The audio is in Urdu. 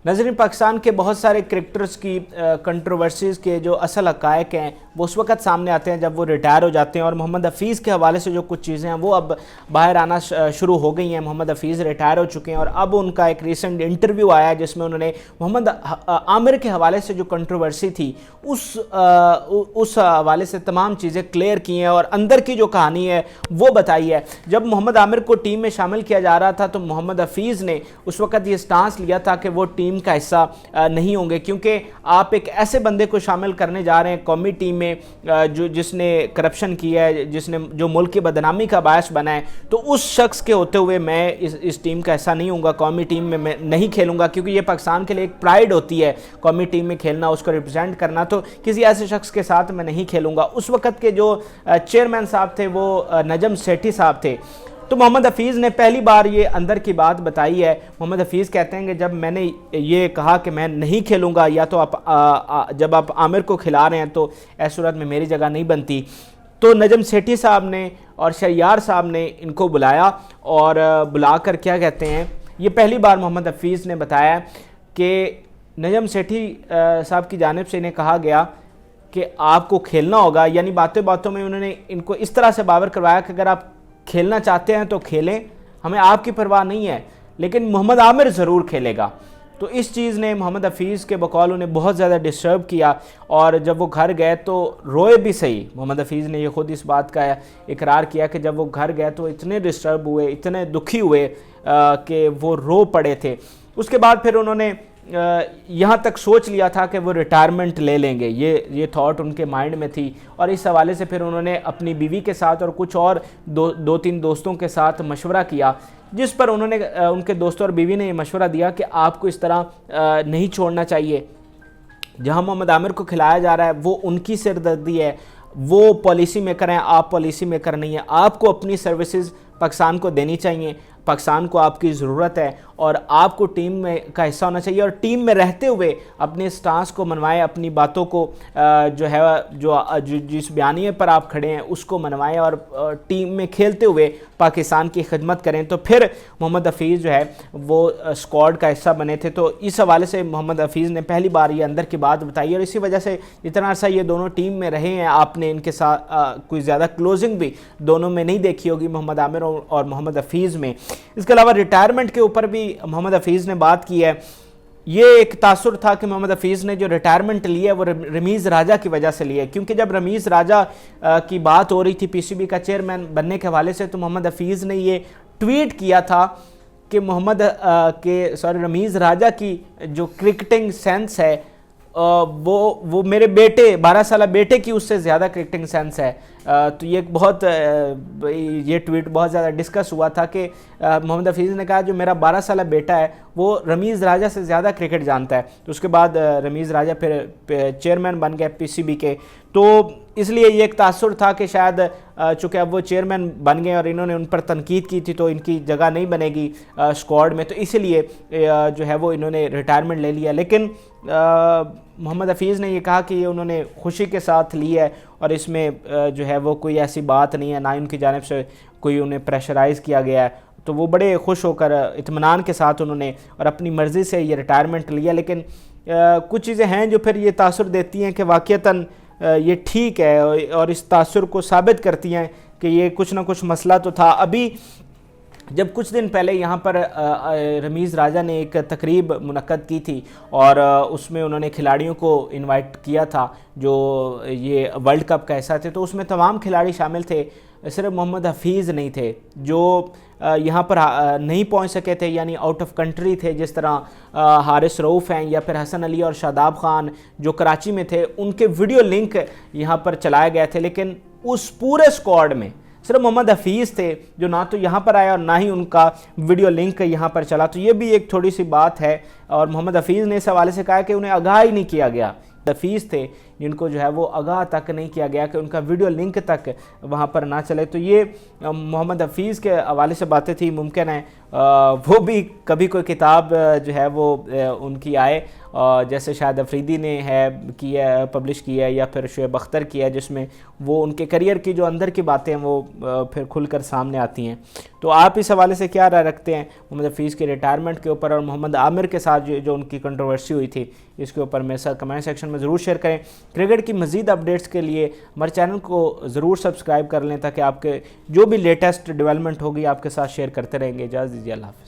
ناظرین، پاکستان کے بہت سارے کرکٹرز کی کنٹروورسیز کے جو اصل حقائق ہیں وہ اس وقت سامنے آتے ہیں جب وہ ریٹائر ہو جاتے ہیں، اور محمد حفیظ کے حوالے سے جو کچھ چیزیں ہیں وہ اب باہر آنا شروع ہو گئی ہیں۔ محمد حفیظ ریٹائر ہو چکے ہیں اور اب ان کا ایک ریسنٹ انٹرویو آیا ہے جس میں انہوں نے محمد عامر کے حوالے سے جو کنٹروورسی تھی اس حوالے سے تمام چیزیں کلیئر کی ہیں اور اندر کی جو کہانی ہے وہ بتائی ہے۔ جب محمد عامر کو ٹیم میں شامل کیا جا رہا تھا تو محمد حفیظ نے اس وقت یہ سٹانس لیا تھا کہ وہ ٹیم کا حصہ نہیں ہوں گے، کیونکہ آپ ایک ایسے بندے کو شامل کرنے جا رہے ہیں قومی ٹیم میں جس نے کرپشن کیا ہے، جو ملک کی بدنامی کا باعث بنا ہے، تو اس شخص کے ہوتے ہوئے میں اس ٹیم کا حصہ نہیں ہوں گا، قومی ٹیم میں نہیں کھیلوں گا، کیونکہ یہ پاکستان کے لیے ایک پرائیڈ ہوتی ہے قومی ٹیم میں کھیلنا، اس کو ریپرزینٹ کرنا، تو کسی ایسے شخص کے ساتھ میں نہیں کھیلوں گا۔ اس وقت کے جو چیئرمین صاحب تھے وہ نجم سیٹھی صاحب تھے۔ تو محمد حفیظ نے پہلی بار یہ اندر کی بات بتائی ہے۔ محمد حفیظ کہتے ہیں کہ جب میں نے یہ کہا کہ میں نہیں کھیلوں گا، یا تو جب آپ عامر کو کھلا رہے ہیں تو ایس صورت میں میری جگہ نہیں بنتی، تو نجم سیٹھی صاحب نے اور شہریار صاحب نے ان کو بلایا اور بلا کر کیا کہتے ہیں، یہ پہلی بار محمد حفیظ نے بتایا کہ نجم سیٹھی صاحب کی جانب سے انہیں کہا گیا کہ آپ کو کھیلنا ہوگا، یعنی باتیں باتوں میں انہوں نے ان کو اس طرح سے باور کروایا کہ اگر آپ کھیلنا چاہتے ہیں تو کھیلیں، ہمیں آپ کی پرواہ نہیں ہے، لیکن محمد عامر ضرور کھیلے گا۔ تو اس چیز نے محمد حفیظ کے بقول انہیں بہت زیادہ ڈسٹرب کیا، اور جب وہ گھر گئے تو روئے بھی صحیح۔ محمد حفیظ نے یہ خود اس بات کا اقرار کیا کہ جب وہ گھر گئے تو اتنے ڈسٹرب ہوئے، اتنے دکھی ہوئے کہ وہ رو پڑے تھے۔ اس کے بعد پھر انہوں نے یہاں تک سوچ لیا تھا کہ وہ ریٹائرمنٹ لے لیں گے، یہ تھاٹ ان کے مائنڈ میں تھی، اور اس حوالے سے پھر انہوں نے اپنی بیوی کے ساتھ اور کچھ اور دو تین دوستوں کے ساتھ مشورہ کیا، جس پر انہوں نے ان کے دوستوں اور بیوی نے یہ مشورہ دیا کہ آپ کو اس طرح نہیں چھوڑنا چاہیے۔ جہاں محمد عامر کو کھلایا جا رہا ہے وہ ان کی سردردی ہے، وہ پالیسی میکر ہیں، آپ پالیسی میکر نہیں ہیں، آپ کو اپنی سروسز پاکستان کو دینی چاہیے، پاکستان کو آپ کی ضرورت ہے، اور آپ کو ٹیم میں کا حصہ ہونا چاہیے، اور ٹیم میں رہتے ہوئے اپنے سٹانس کو منوائیں، اپنی باتوں کو جو ہے جس بیانیے پر آپ کھڑے ہیں اس کو منوائیں، اور ٹیم میں کھیلتے ہوئے پاکستان کی خدمت کریں۔ تو پھر محمد حفیظ جو ہے وہ اسکواڈ کا حصہ بنے تھے۔ تو اس حوالے سے محمد حفیظ نے پہلی بار یہ اندر کی بات بتائی، اور اسی وجہ سے اتنا عرصہ یہ دونوں ٹیم میں رہے ہیں، آپ نے ان کے ساتھ کوئی زیادہ کلوزنگ بھی دونوں میں نہیں دیکھی ہوگی، محمد عامر اور محمد حفیظ میں۔ اس کے علاوہ ریٹائرمنٹ کے اوپر بھی محمد حفیظ نے بات کی ہے۔ یہ ایک تاثر تھا کہ محمد حفیظ نے جو ریٹائرمنٹ لی ہے وہ رمیز راجہ کی وجہ سے لی ہے، کیونکہ جب رمیز راجہ کی بات ہو رہی تھی پی سی بی کا چیئرمین بننے کے حوالے سے، تو محمد حفیظ نے یہ ٹویٹ کیا تھا کہ رمیز راجہ کی جو کرکٹنگ سینس ہے وہ میرے بیٹے 12 سالہ بیٹے کی اس سے زیادہ کرکٹنگ سینس ہے۔ تو یہ ٹویٹ بہت زیادہ ڈسکس ہوا تھا کہ محمد حفیظ نے کہا جو میرا 12 سالہ بیٹا ہے وہ رمیز راجہ سے زیادہ کرکٹ جانتا ہے۔ تو اس کے بعد رمیز راجہ پھر چیئرمین بن گئے پی سی بی کے، تو اس لیے یہ ایک تاثر تھا کہ شاید چونکہ اب وہ چیئرمین بن گئے اور انہوں نے ان پر تنقید کی تھی تو ان کی جگہ نہیں بنے گی اسکواڈ میں، تو اسی لیے جو ہے وہ انہوں نے ریٹائرمنٹ لے لیا۔ لیکن محمد حفیظ نے یہ کہا کہ یہ انہوں نے خوشی کے ساتھ لی ہے، اور اس میں جو ہے وہ کوئی ایسی بات نہیں ہے، نہ ان کی جانب سے کوئی انہیں پریشرائز کیا گیا ہے۔ تو وہ بڑے خوش ہو کر اطمینان کے ساتھ انہوں نے اور اپنی مرضی سے یہ ریٹائرمنٹ لیا۔ لیکن کچھ چیزیں ہیں جو پھر یہ تاثر دیتی ہیں کہ واقعتاً یہ ٹھیک ہے، اور اس تاثر کو ثابت کرتی ہیں کہ یہ کچھ نہ کچھ مسئلہ تو تھا۔ ابھی جب کچھ دن پہلے یہاں پر رمیز راجہ نے ایک تقریب منعقد کی تھی، اور اس میں انہوں نے کھلاڑیوں کو انوائٹ کیا تھا جو یہ ورلڈ کپ کا حصہ تھے، تو اس میں تمام کھلاڑی شامل تھے، صرف محمد حفیظ نہیں تھے جو یہاں پر نہیں پہنچ سکے تھے، یعنی آؤٹ آف کنٹری تھے، جس طرح حارث رؤوف ہیں یا پھر حسن علی اور شاداب خان جو کراچی میں تھے، ان کے ویڈیو لنک یہاں پر چلائے گئے تھے، لیکن اس پورے اسکواڈ میں صرف محمد حفیظ تھے جو نہ تو یہاں پر آیا اور نہ ہی ان کا ویڈیو لنک یہاں پر چلا۔ تو یہ بھی ایک تھوڑی سی بات ہے، اور محمد حفیظ نے اس حوالے سے کہا کہ انہیں آگاہ ہی نہیں کیا گیا۔ حفیظ تھے جن کو جو ہے وہ آگاہ تک نہیں کیا گیا کہ ان کا ویڈیو لنک تک وہاں پر نہ چلے۔ تو یہ محمد حفیظ کے حوالے سے باتیں تھی، ممکن ہے وہ بھی کبھی کوئی کتاب جو ہے وہ ان کی آئے، جیسے شاہد افریدی نے پبلش کی ہے، یا پھر شعیب اختر کی ہے، جس میں وہ ان کے کریئر کی جو اندر کی باتیں ہیں وہ پھر کھل کر سامنے آتی ہیں۔ تو آپ اس حوالے سے کیا رائے رکھتے ہیں محمد حفیظ کے ریٹائرمنٹ کے اوپر اور محمد عامر کے ساتھ آج جو ان کی کنٹروورسی ہوئی تھی اس کے اوپر میرے ساتھ کمنٹ سیکشن میں ضرور شیئر کریں. کرکٹ کی مزید اپڈیٹس کے لیے ہمارے چینل کو ضرور سبسکرائب کر لیں تاکہ آپ کے جو بھی لیٹسٹ ڈیولپمنٹ ہوگی آپ کے ساتھ شیئر کرتے رہیں گے. اجازت دیجیے, اللہ حافظ.